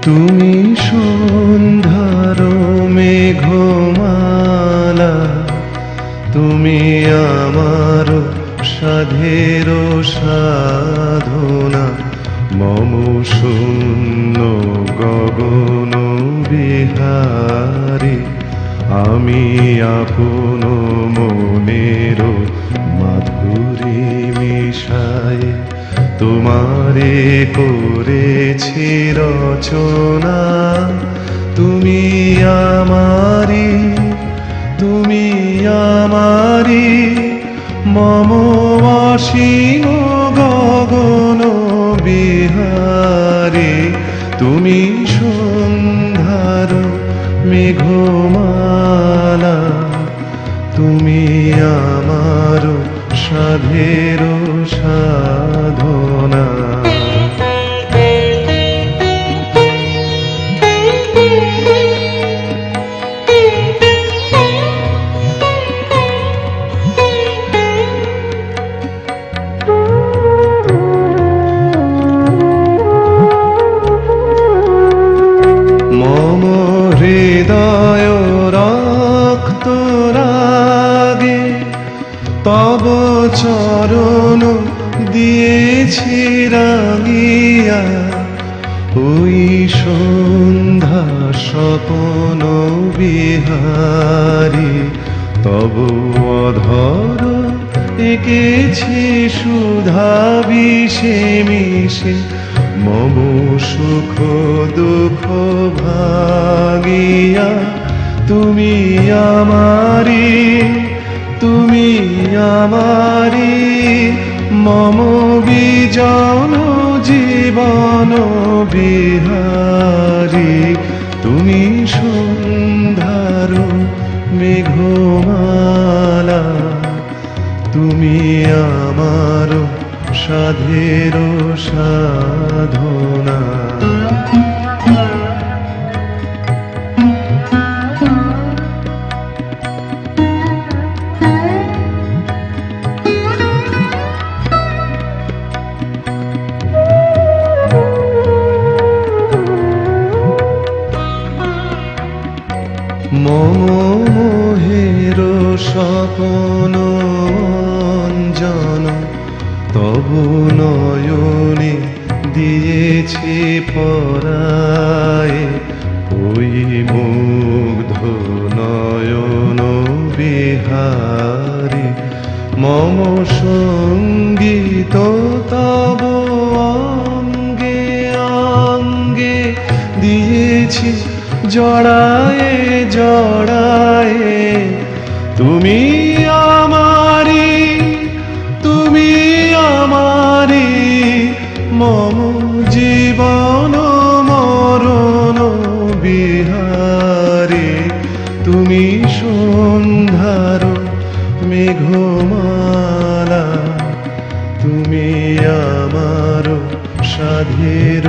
তুমি সন্ধ্যার মেঘমালা, তুমি আমার সাধের সাধনা। মম শূন্য গগন বিহারী, আমি আপন মনের মাধুরী মিশায়ে তোমারে করেছি রচনা। তুমি আমারি, তুমি আমারি, মম অসীম গগন বিহারী। তুমি সন্ধ্যার মেঘমালা, তুমি আমার সাধের সাধনা। মম হৃদয় রক্ত রাগে তব চরণ দিয়েছি রাঙিয়া। ওই সন্ধ্যা স্বপন বিহারী, তব অধর এঁকেছি সুধা বিষে মিশে। মম সুখ দুঃখ ভাঙিয়া তুমি আমারি, তুমি আমারি, মম বিজন জীবন বিহারী। তুমি সন্ধ্যার মেঘমালা, তুমি আমার সাধের সাধনা। মম মোহের স্বপন অঞ্জন, তব নয়নে দিয়েছি পরায়ে। ওই মুগ্ধ নয়ন বিহারী, মম সঙ্গীত তব অঙ্গে অঙ্গে দিয়েছি জড়ায়ে জড়ায়ে। তুমি আমারি, তুমি আমারি, মম জীবন মরণ বিহারী। তুমি সন্ধ্যার মেঘমালা, তুমি আমার সাধের